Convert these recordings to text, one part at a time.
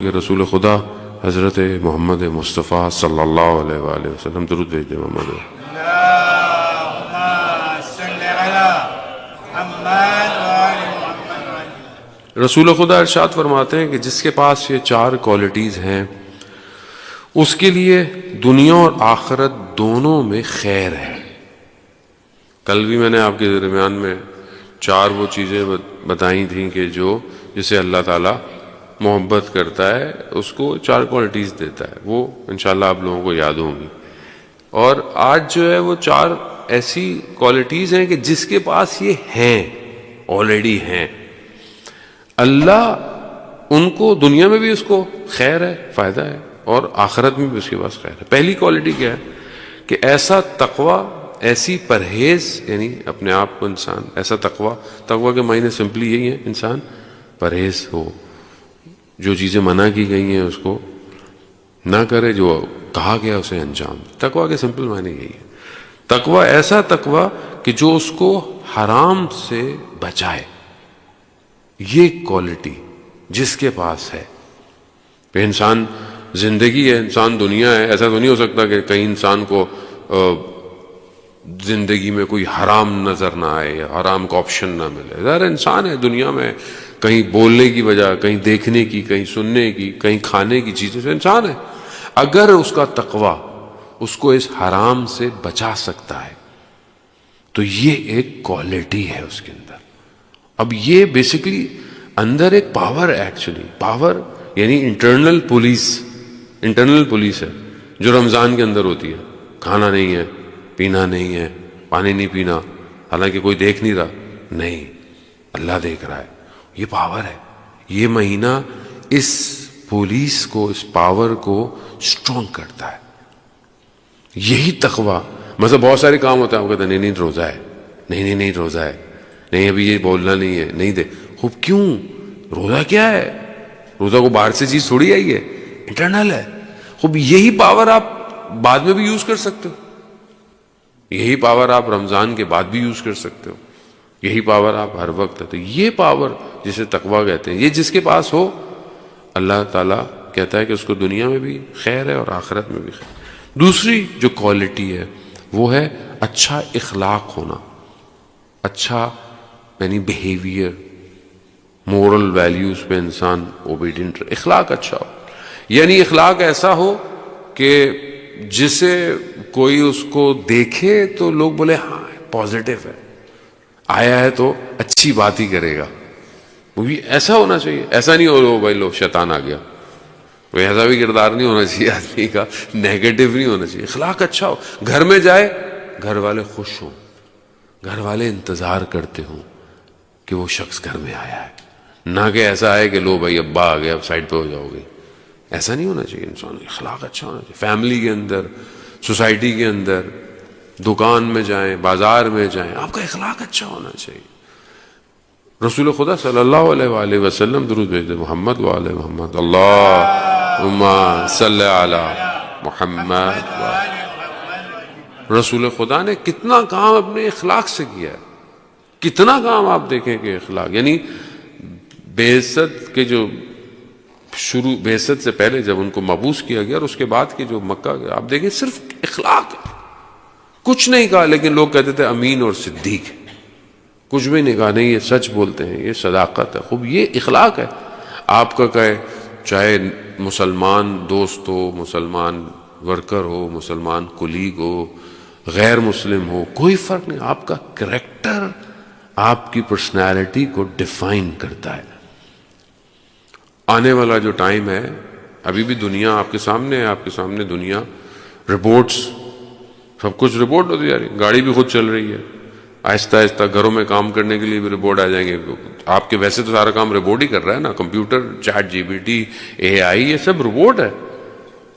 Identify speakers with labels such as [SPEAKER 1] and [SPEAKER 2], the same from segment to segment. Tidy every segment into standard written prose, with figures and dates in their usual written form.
[SPEAKER 1] کہ رسول خدا حضرت محمد مصطفیٰ صلی اللہ علیہ وآلہ وسلم درود بھیج دیں محمد. رسول خدا ارشاد فرماتے ہیں کہ جس کے پاس یہ چار کوالٹیز ہیں اس کے لیے دنیا اور آخرت دونوں میں خیر ہے. کل بھی میں نے آپ کے درمیان میں چار وہ چیزیں بتائی تھیں کہ جو جسے اللہ تعالیٰ محبت کرتا ہے اس کو چار کوالٹیز دیتا ہے. وہ انشاءاللہ آپ لوگوں کو یاد ہوں گی. اور آج جو ہے وہ چار ایسی کوالٹیز ہیں کہ جس کے پاس یہ ہیں آلریڈی ہیں. اللہ ان کو دنیا میں بھی اس کو خیر ہے، فائدہ ہے، اور آخرت میں بھی اس کے پاس خیر ہے. پہلی کوالٹی کیا ہے کہ ایسا تقوی، ایسی پرہیز، یعنی اپنے آپ کو انسان ایسا تقوی کے معنی سمپلی یہی ہے انسان پرہیز ہو، جو چیزیں منع کی گئی ہیں اس کو نہ کرے، جو کہا گیا اسے انجام. تقوی کے سمپل معنی یہی ہے. تقوی ایسا تقوی کہ جو اس کو حرام سے بچائے. یہ کوالٹی جس کے پاس ہے. انسان زندگی ہے، انسان دنیا ہے. ایسا تو نہیں ہو سکتا کہ کہیں انسان کو زندگی میں کوئی حرام نظر نہ آئے یا حرام کا آپشن نہ ملے. ظاہر انسان ہے دنیا میں، کہیں بولنے کی وجہ، کہیں دیکھنے کی، کہیں سننے کی، کہیں کھانے کی چیزیں سے انسان ہے. اگر اس کا تقوی اس کو اس حرام سے بچا سکتا ہے تو یہ ایک کوالٹی ہے اس کے اندر. اب یہ بیسیکلی اندر ایک پاور ہے. ایکچولی پاور یعنی انٹرنل پولیس ہے جو رمضان کے اندر ہوتی ہے. کھانا نہیں ہے، پینا نہیں ہے، پانی نہیں پینا، حالانکہ کوئی دیکھ نہیں رہا. نہیں، اللہ دیکھ رہا ہے. یہ پاور ہے. یہ مہینہ اس پولیس کو، اس پاور کو اسٹرانگ کرتا ہے. یہی تقوی. مطلب بہت سارے کام ہوتا ہے، وہ کہتے ہیں نہیں روزہ ہے، نہیں روزہ ہے، نہیں ابھی یہ بولنا نہیں ہے، نہیں دے. خوب کیوں؟ روزہ کیا ہے؟ روزہ کو باہر سے چیز تھوڑی آئی ہے، انٹرنل ہے. خوب یہی پاور آپ بعد میں بھی یوز کر سکتے ہو. یہی پاور آپ رمضان کے بعد بھی یوز کر سکتے ہو. یہی پاور آپ ہر وقت ہے. تو یہ پاور جسے تقوی کہتے ہیں، یہ جس کے پاس ہو اللہ تعالیٰ کہتا ہے کہ اس کو دنیا میں بھی خیر ہے اور آخرت میں بھی خیر. دوسری جو کوالٹی ہے وہ ہے اچھا اخلاق ہونا. اچھا یعنی بیہیویئر، مورل ویلیوز پہ انسان اوبیڈینٹ. اخلاق اچھا ہو، یعنی اخلاق ایسا ہو کہ جسے کوئی اس کو دیکھے تو لوگ بولے ہاں پازیٹیو ہے، آیا ہے تو اچھی بات ہی کرے گا. وہ بھی ایسا ہونا چاہیے. ایسا نہیں ہو بھائی لو شیطان آ گیا، وہ ایسا بھی کردار نہیں ہونا چاہیے آدمی کا، نیگیٹو نہیں ہونا چاہیے. اخلاق اچھا ہو. گھر میں جائے گھر والے خوش ہوں، گھر والے انتظار کرتے ہوں کہ وہ شخص گھر میں آیا ہے، نہ کہ ایسا ہے کہ لو بھائی ابا آ گیا اب سائڈ پہ ہو جاؤ گے. ایسا نہیں ہونا چاہیے. انسان اخلاق اچھا ہونا چاہیے. فیملی کے اندر، سوسائٹی کے اندر، دکان میں جائیں، بازار میں جائیں، آپ کا اخلاق اچھا ہونا چاہیے. رسول خدا صلی اللہ علیہ وآلہ وسلم درود بھیج دیں محمد وآلہ محمد. اللہم صلی علی محمد. رسول خدا نے کتنا کام اپنے اخلاق سے کیا ہے. کتنا کام آپ دیکھیں کہ اخلاق، یعنی بعثت کے جو شروع، بعثت سے پہلے جب ان کو مبعوث کیا گیا اور اس کے بعد کے جو مکہ گیا، آپ دیکھیں صرف اخلاق ہے. کچھ نہیں کہا لیکن لوگ کہتے تھے امین اور صدیق. کچھ بھی نہیں کہا، نہیں یہ سچ بولتے ہیں، یہ صداقت ہے. خوب یہ اخلاق ہے. آپ کا کہے چاہے مسلمان دوست ہو، مسلمان ورکر ہو، مسلمان کولیگ ہو، غیر مسلم ہو، کوئی فرق نہیں. آپ کا کریکٹر آپ کی پرسنالٹی کو ڈیفائن کرتا ہے. آنے والا جو ٹائم ہے، ابھی بھی دنیا آپ کے سامنے ہے. آپ کے سامنے دنیا، رپورٹس، سب کچھ رپورٹ ہوتی جا رہی ہے. گاڑی بھی خود چل رہی ہے. آہستہ آہستہ گھروں میں کام کرنے کے لیے بھی رپورٹ آ جائیں گے. آپ کے ویسے تو سارا کام رپورٹ ہی کر رہا ہے نا، computer, chat GPT, AI, یہ سب رپورٹ ہے.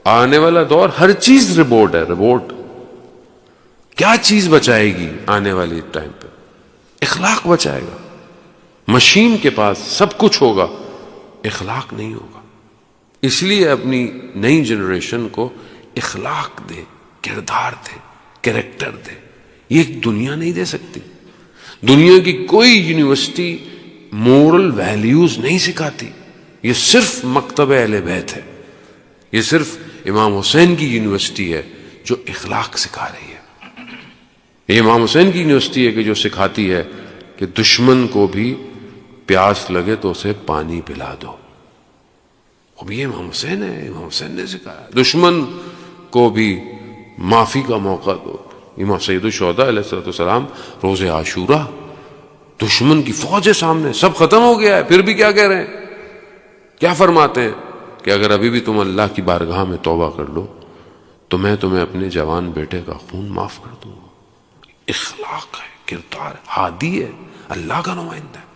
[SPEAKER 1] آنے والا دور ہر چیز رپورٹ ہے. رپورٹ کیا چیز بچائے گی آنے والی ٹائم پہ؟ اخلاق بچائے گا. مشین کے پاس سب کچھ ہوگا، اخلاق نہیں ہوگا. اس لیے اپنی نئی جنریشن کو اخلاق دے، کردار دے، کریکٹر دے. یہ دنیا نہیں دے سکتی. دنیا کی کوئی یونیورسٹی مورل ویلیوز نہیں سکھاتی. یہ صرف مکتب اہل بیت ہے، یہ صرف امام حسین کی یونیورسٹی ہے جو اخلاق سکھا رہی ہے. یہ امام حسین کی یونیورسٹی ہے کہ جو سکھاتی ہے کہ دشمن کو بھی پیاس لگے تو اسے پانی پلا دو. اب یہ امام حسین ہے، امام حسین نے سکھایا. دشمن کو بھی معافی کا موقع دو. امام سید الشہداء علیہ السلام روز عاشورہ، دشمن کی فوج ہے سامنے، سب ختم ہو گیا ہے، پھر بھی کیا کہہ رہے ہیں، کیا فرماتے ہیں کہ اگر ابھی بھی تم اللہ کی بارگاہ میں توبہ کر لو تو میں تمہیں اپنے جوان بیٹے کا خون معاف کر دوں گا. اخلاق ہے، کردار ہے، ہادی ہے، اللہ کا نمائندہ ہے.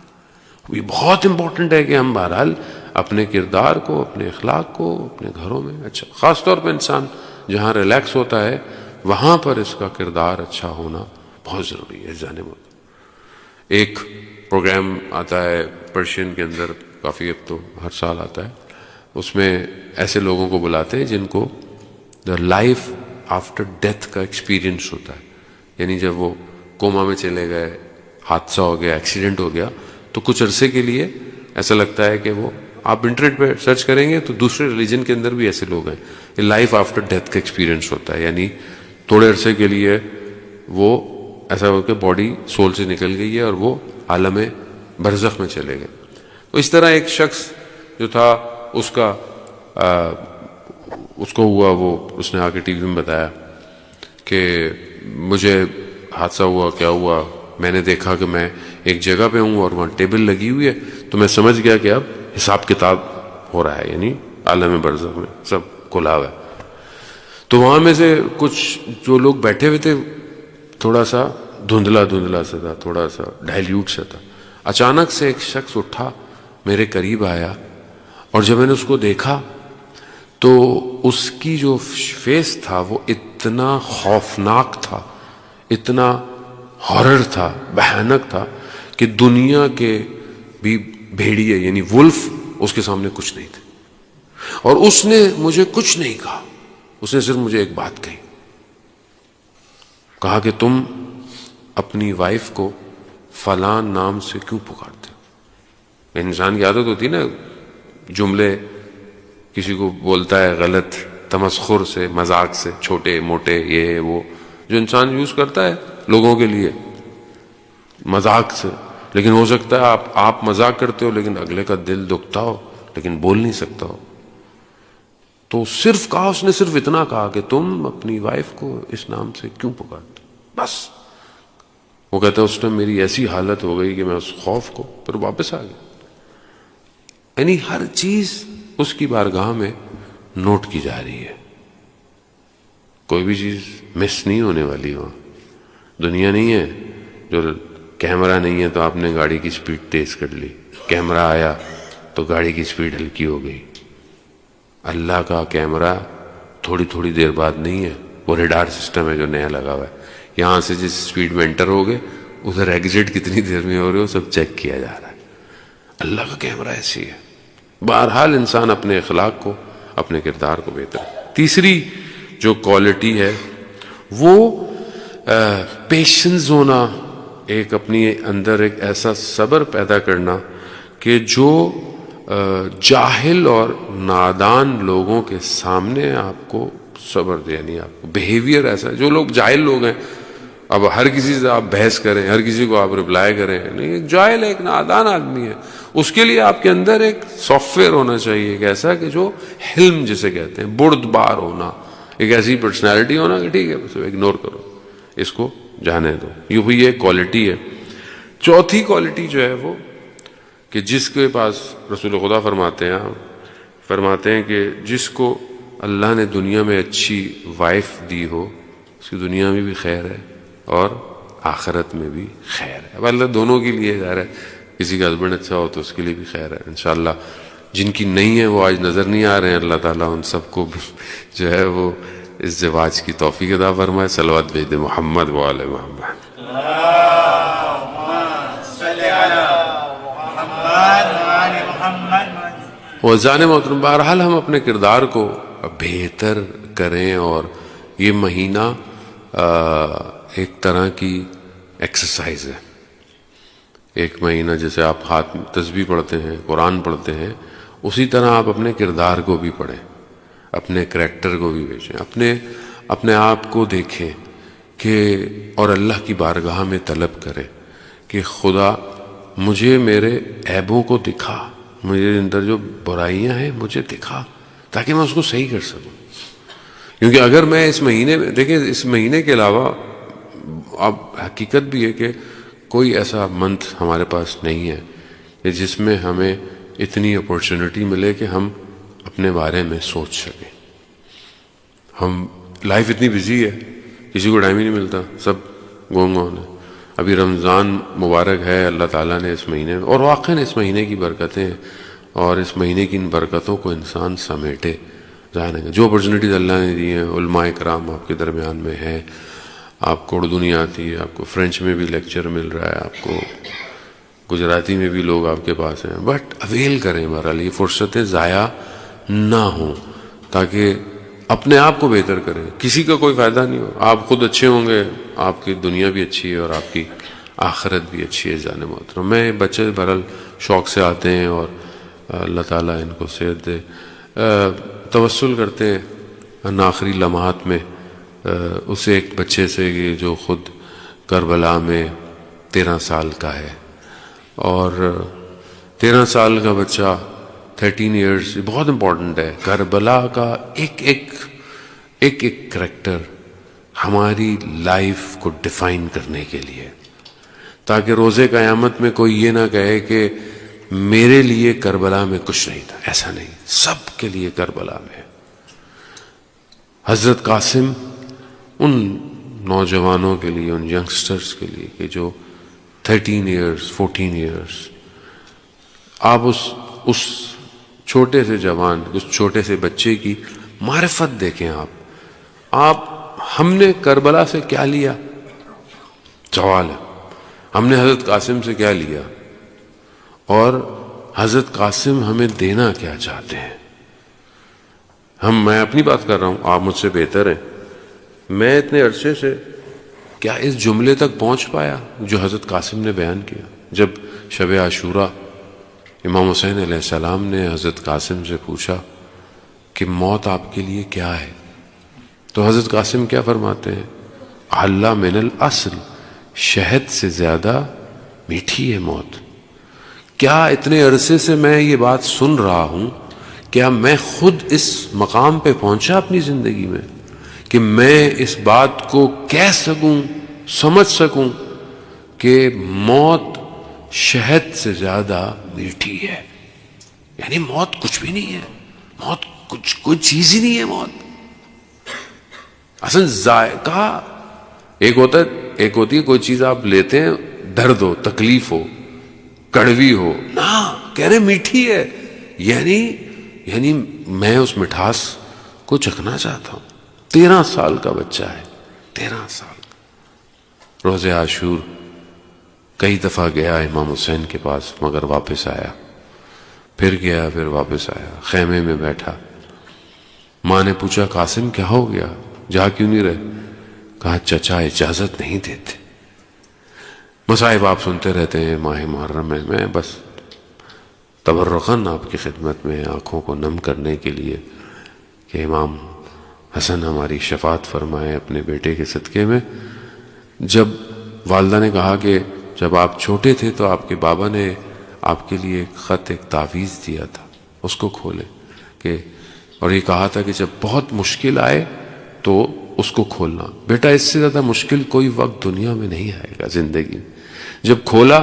[SPEAKER 1] یہ بہت امپورٹنٹ ہے کہ ہم بہرحال اپنے کردار کو، اپنے اخلاق کو اپنے گھروں میں اچھا، خاص طور پہ انسان جہاں ریلیکس ہوتا ہے وہاں پر اس کا کردار اچھا ہونا بہت ضروری ہے. جانب ایک پروگرام آتا ہے پرشین کے اندر، کافی اب تو ہر سال آتا ہے، اس میں ایسے لوگوں کو بلاتے ہیں جن کو دا لائف آفٹر ڈیتھ کا ایکسپیرینس ہوتا ہے. یعنی جب وہ کوما میں چلے گئے، حادثہ ہو گیا، ایکسیڈنٹ ہو گیا، تو کچھ عرصے کے لیے ایسا لگتا ہے کہ وہ، آپ انٹرنیٹ پہ سرچ کریں گے تو دوسرے ریلیجن کے اندر بھی ایسے لوگ ہیں. یہ لائف آفٹر ڈیتھ کا ایکسپیرینس ہوتا ہے، یعنی تھوڑے عرصے کے لیے وہ ایسا ہو کہ باڈی سول سے نکل گئی ہے اور وہ عالم برزخ میں چلے گئے. تو اس طرح ایک شخص جو تھا اس کو ہوا، وہ اس نے آ کے ٹی وی میں بتایا کہ مجھے حادثہ ہوا، کیا ہوا، میں نے دیکھا کہ میں ایک جگہ پہ ہوں اور وہاں ٹیبل لگی ہوئی ہے، تو میں سمجھ گیا کہ اب حساب کتاب ہو رہا ہے، یعنی عالم برزخ میں سب کھلا ہوا ہے. تو وہاں میں سے کچھ جو لوگ بیٹھے ہوئے تھے تھوڑا سا دھندلا سا تھا، تھوڑا سا ڈائلیوٹ سا تھا. اچانک سے ایک شخص اٹھا، میرے قریب آیا، اور جب میں نے اس کو دیکھا تو اس کی جو فیس تھا وہ اتنا خوفناک تھا، اتنا ہارر تھا، بھیانک تھا کہ دنیا کے بھی بھیڑیے یعنی ولف اس کے سامنے کچھ نہیں تھے. اور اس نے مجھے کچھ نہیں کہا، اس نے صرف مجھے ایک بات کہا کہ تم اپنی وائف کو فلاں نام سے کیوں پکارتے ہو. انسان کی عادت ہوتی ہے نا، جملے کسی کو بولتا ہے غلط، تمسخر سے، مذاق سے، چھوٹے موٹے، یہ وہ جو انسان یوز کرتا ہے لوگوں کے لیے مذاق سے. لیکن ہو سکتا ہے آپ مذاق کرتے ہو لیکن اگلے کا دل دکھتا ہو لیکن بول نہیں سکتا ہو. تو صرف کہا، اس نے صرف اتنا کہا کہ تم اپنی وائف کو اس نام سے کیوں پکارتے ہو، بس. وہ کہتا ہے اس ٹائم میری ایسی حالت ہو گئی کہ میں اس خوف کو پھر واپس آ گیا. یعنی ہر چیز اس کی بارگاہ میں نوٹ کی جا رہی ہے، کوئی بھی چیز مس نہیں ہونے والی. وہاں دنیا نہیں ہے جو کیمرہ نہیں ہے تو آپ نے گاڑی کی سپیڈ تیز کر لی، کیمرہ آیا تو گاڑی کی سپیڈ ہلکی ہو گئی. اللہ کا کیمرہ تھوڑی تھوڑی دیر بعد نہیں ہے، وہ ریڈار سسٹم ہے جو نیا لگا ہوا ہے. یہاں سے جس سپیڈ میں انٹر ہو گئے ادھر ایگزٹ کتنی دیر میں ہو رہے ہو سب چیک کیا جا رہا ہے. اللہ کا کیمرہ ایسی ہے. بہرحال انسان اپنے اخلاق کو، اپنے کردار کو بہتر. تیسری جو کوالٹی ہے وہ پیشنس ہونا، ایک اپنی اندر ایک ایسا صبر پیدا کرنا کہ جو جاہل اور نادان لوگوں کے سامنے آپ کو صبر دے. یعنی آپ کو بیہیویئر ایسا ہے، جو لوگ جاہل لوگ ہیں، اب ہر کسی سے آپ بحث کریں، ہر کسی کو آپ رپلائی کریں، نہیں، ایک جاہل ہے، ایک نادان آدمی ہے، اس کے لیے آپ کے اندر ایک سافٹ ویئر ہونا چاہیے، ایک ایسا کہ جو حلم جسے کہتے ہیں، بردبار ہونا، ایک ایسی پرسنالٹی ہونا کہ ٹھیک ہے بس اگنور کرو، اس کو جانے دو. یہ بھی ایک کوالٹی ہے. چوتھی کوالٹی جو ہے وہ کہ جس کے پاس رسول خدا فرماتے ہیں کہ جس کو اللہ نے دنیا میں اچھی وائف دی ہو اس کی دنیا میں بھی خیر ہے اور آخرت میں بھی خیر ہے. اب اللہ دونوں کے لیے ظاہر ہے، کسی کا ہسبینڈ اچھا ہو تو اس کے لیے بھی خیر ہے انشاءاللہ. جن کی نہیں ہے وہ آج نظر نہیں آ رہے ہیں، اللہ تعالیٰ ان سب کو جو ہے وہ اس زواج کی توفیق عطا فرمائے. صلوات بھیج دے محمد و آل محمد. وزان محترم، بہرحال ہم اپنے کردار کو بہتر کریں، اور یہ مہینہ ایک طرح کی ایکسرسائز ہے. ایک مہینہ جیسے آپ ہاتھ تسبیح پڑھتے ہیں، قرآن پڑھتے ہیں، اسی طرح آپ اپنے کردار کو بھی پڑھیں، اپنے کریکٹر کو بھی بیچیں، اپنے آپ کو دیکھیں کہ اور اللہ کی بارگاہ میں طلب کریں کہ خدا مجھے میرے عیبوں کو دکھا، مجھے اندر جو برائیاں ہیں مجھے دکھا، تاکہ میں اس کو صحیح کر سکوں۔ کیونکہ اگر میں اس مہینے میں دیکھیں، اس مہینے کے علاوہ اب حقیقت بھی ہے کہ کوئی ایسا منتھ ہمارے پاس نہیں ہے کہ جس میں ہمیں اتنی اپورچونٹی ملے کہ ہم اپنے بارے میں سوچ سکیں۔ ہم لائف اتنی بزی ہے، کسی کو ٹائم ہی نہیں ملتا، سب گونگ آن ہے۔ ابھی رمضان مبارک ہے، اللہ تعالیٰ نے اس مہینے میں، اور واقعاً اس مہینے کی برکتیں اور اس مہینے کی ان برکتوں کو انسان سمیٹے ظاہر ہے۔ جو اپرچونیٹیز اللہ نے دی ہیں، علماء کرام آپ کے درمیان میں ہیں، آپ کو اردو نہیں آتی ہے، آپ کو فرینچ میں بھی لیکچر مل رہا ہے، آپ کو گجراتی میں بھی لوگ آپ کے پاس ہیں، بٹ اویل کریں، بہرحال یہ فرصتیں ضائع نہ ہوں، تاکہ اپنے آپ کو بہتر کریں۔ کسی کا کوئی فائدہ نہیں ہو، آپ خود اچھے ہوں گے، آپ کی دنیا بھی اچھی ہے اور آپ کی آخرت بھی اچھی ہے۔ جان محترم، میں بچے بہرحال شوق سے آتے ہیں اور اللہ تعالیٰ ان کو صحت دے، توسل کرتے ہیں ان آخری لمحات میں اس ایک بچے سے جو خود کربلا میں 13 سال کا ہے، اور 13 سال کا بچہ 13 ایئرس بہت امپورٹنٹ ہے۔ کربلا کا ایک کریکٹر ہماری لائف کو ڈیفائن کرنے کے لیے، تاکہ روز قیامت میں کوئی یہ نہ کہے کہ میرے لیے کربلا میں کچھ نہیں تھا۔ ایسا نہیں، سب کے لیے کربلا میں۔ حضرت قاسم ان نوجوانوں کے لیے، ان ینگسٹرز کے لیے کہ جو 13 ایئرس 14 ایئرس، آپ اس چھوٹے سے جوان، اس چھوٹے سے بچے کی معرفت دیکھیں۔ ہم نے کربلا سے کیا لیا؟ سوال ہے، ہم نے حضرت قاسم سے کیا لیا، اور حضرت قاسم ہمیں دینا کیا چاہتے ہیں؟ میں اپنی بات کر رہا ہوں، آپ مجھ سے بہتر ہیں۔ میں اتنے عرصے سے کیا اس جملے تک پہنچ پایا جو حضرت قاسم نے بیان کیا؟ جب شب عاشورہ امام حسین علیہ السلام نے حضرت قاسم سے پوچھا کہ موت آپ کے لیے کیا ہے، تو حضرت قاسم کیا فرماتے ہیں؟ اللہ من الاصل، شہد سے زیادہ میٹھی ہے موت۔ کیا اتنے عرصے سے میں یہ بات سن رہا ہوں، کیا میں خود اس مقام پہ پہنچا اپنی زندگی میں کہ میں اس بات کو کہہ سکوں، سمجھ سکوں کہ موت شہد سے زیادہ میٹھی ہے؟ یعنی موت کچھ بھی نہیں ہے، موت کوئی چیز ہی نہیں ہے۔ موت اصل ذائقہ ایک ہوتی ہے کوئی چیز آپ لیتے ہیں، درد ہو، تکلیف ہو، کڑوی ہو، نہ کہہ رہے میٹھی ہے، یعنی میں اس مٹھاس کو چکھنا چاہتا ہوں۔ 13 سال کا بچہ ہے، 13 سال۔ روز عاشور کئی دفعہ گیا امام حسین کے پاس، مگر واپس آیا، پھر گیا، پھر واپس آیا، خیمے میں بیٹھا۔ ماں نے پوچھا قاسم کیا ہو گیا، جا کیوں نہیں رہے؟ کہا چچا اجازت نہیں دیتے۔ مصائب آپ سنتے رہتے ہیں ماہ محرم میں، میں بس تبرکاً آپ کی خدمت میں آنکھوں کو نم کرنے کے لیے کہ امام حسن ہماری شفاعت فرمائے اپنے بیٹے کے صدقے میں۔ جب والدہ نے کہا کہ جب آپ چھوٹے تھے تو آپ کے بابا نے آپ کے لیے ایک خط، ایک تعویذ دیا تھا، اس کو کھولے اور یہ کہا تھا کہ جب بہت مشکل آئے تو اس کو کھولنا، بیٹا اس سے زیادہ مشکل کوئی وقت دنیا میں نہیں آئے گا زندگی میں۔ جب کھولا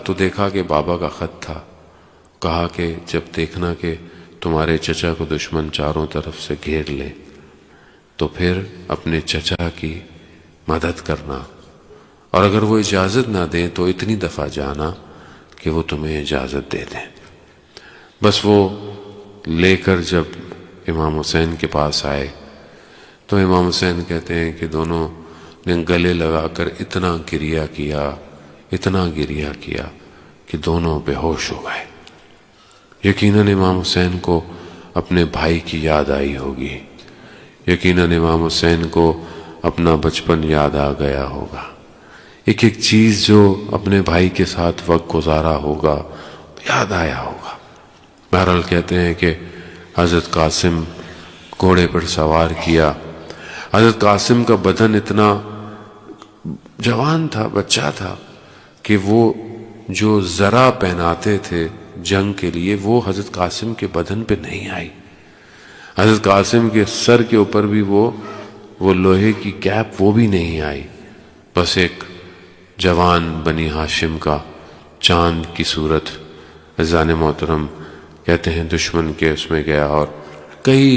[SPEAKER 1] تو دیکھا کہ بابا کا خط تھا، کہا کہ جب دیکھنا کہ تمہارے چچا کو دشمن چاروں طرف سے گھیر لے تو پھر اپنے چچا کی مدد کرنا، اور اگر وہ اجازت نہ دیں تو اتنی دفعہ جانا کہ وہ تمہیں اجازت دے دیں۔ بس وہ لے کر جب امام حسین کے پاس آئے تو امام حسین کہتے ہیں کہ دونوں نے گلے لگا کر اتنا گریہ کیا کہ دونوں بے ہوش ہو گئے۔ یقیناً امام حسین کو اپنے بھائی کی یاد آئی ہوگی، یقیناً امام حسین کو اپنا بچپن یاد آ گیا ہوگا، ایک چیز جو اپنے بھائی کے ساتھ وقت گزارا ہوگا یاد آیا ہوگا۔ بہرحال کہتے ہیں کہ حضرت قاسم گھوڑے پر سوار کیا. حضرت قاسم کا بدن اتنا جوان تھا، بچہ تھا، کہ وہ جو زرہ پہناتے تھے جنگ کے لیے وہ حضرت قاسم کے بدن پہ نہیں آئی. حضرت قاسم کے سر کے اوپر بھی وہ لوہے کی کیپ وہ بھی نہیں آئی. بس ایک جوان بنی ہاشم کا چاند کی صورت. عزیزان محترم کہتے ہیں دشمن کے اس میں گیا اور کئی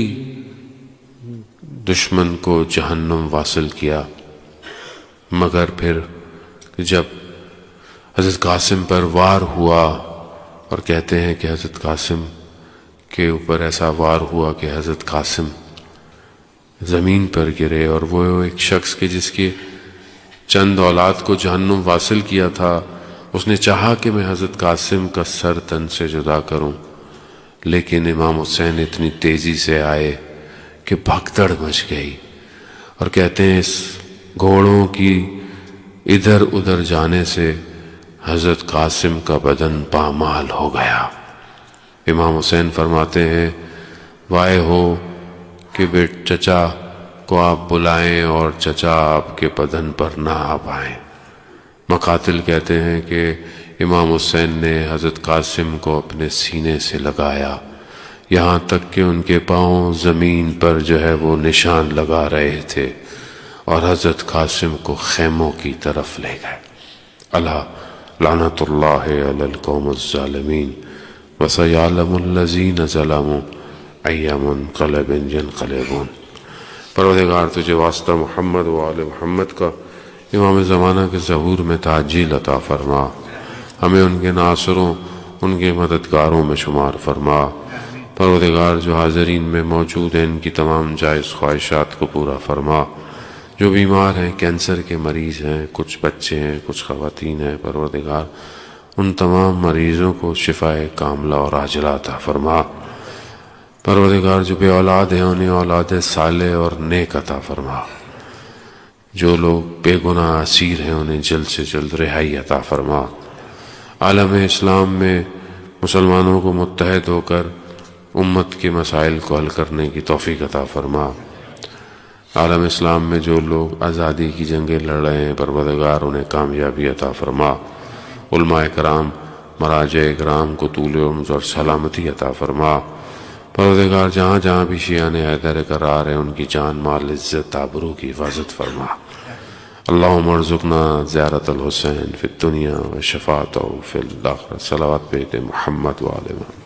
[SPEAKER 1] دشمن کو جہنم واصل کیا، مگر پھر جب حضرت قاسم پر وار ہوا، اور کہتے ہیں کہ حضرت قاسم کے اوپر ایسا وار ہوا کہ حضرت قاسم زمین پر گرے، اور وہ ایک شخص کے جس کے چند اولاد کو جہنم واصل کیا تھا، اس نے چاہا کہ میں حضرت قاسم کا سر تن سے جدا کروں، لیکن امام حسین اتنی تیزی سے آئے کہ بھگدڑ مچ گئی. اور کہتے ہیں اس گھوڑوں کی ادھر ادھر جانے سے حضرت قاسم کا بدن پامال ہو گیا. امام حسین فرماتے ہیں وائے ہو کہ چچا کو آپ بلائیں اور چچا آپ کے بدن پر نہ آ پائیں. مقاتل کہتے ہیں کہ امام حسین نے حضرت قاسم کو اپنے سینے سے لگایا یہاں تک کہ ان کے پاؤں زمین پر جو ہے وہ نشان لگا رہے تھے، اور حضرت قاسم کو خیموں کی طرف لے گئے. اللہ لعنت اللہ علی القوم الظالمین وسیعلم الذین ظلموا ای منقلب ینقلبون. پروردگار تجھے واسطہ محمد و آل محمد کا امام زمانہ کے ظہور میں تعجیل عطا فرما، ہمیں ان کے ناصروں ان کے مددگاروں میں شمار فرما. پروردگار جو حاضرین میں موجود ہیں ان کی تمام جائز خواہشات کو پورا فرما. جو بیمار ہیں، کینسر کے مریض ہیں، کچھ بچے ہیں، کچھ خواتین ہیں، پروردگار ان تمام مریضوں کو شفاء کاملہ اور عاجلہ عطا فرما. پروردگار جو بے اولاد ہیں انہیں اولاد صالح اور نیک عطا فرما. جو لوگ بے گناہ اسیر ہیں انہیں جلد سے جلد رہائی عطا فرما. عالم اسلام میں مسلمانوں کو متحد ہو کر امت کے مسائل کو حل کرنے کی توفیق عطا فرما. عالم اسلام میں جو لوگ آزادی کی جنگیں لڑ رہے ہیں پروردگار انہیں کامیابی عطا فرما. علماء کرام، مراجع کرام کو طول عمر اور سلامتی عطا فرما. پروردگار جہاں جہاں بھی شیعان حیدر قرار ہیں ان کی جان مال عزت آبرو کی حفاظت فرما. اللہم ارزقنا زیارت الحسین فی الدنیا و شفاعتہ فی الآخرہ. صلوات پہ محمد و آل محمد.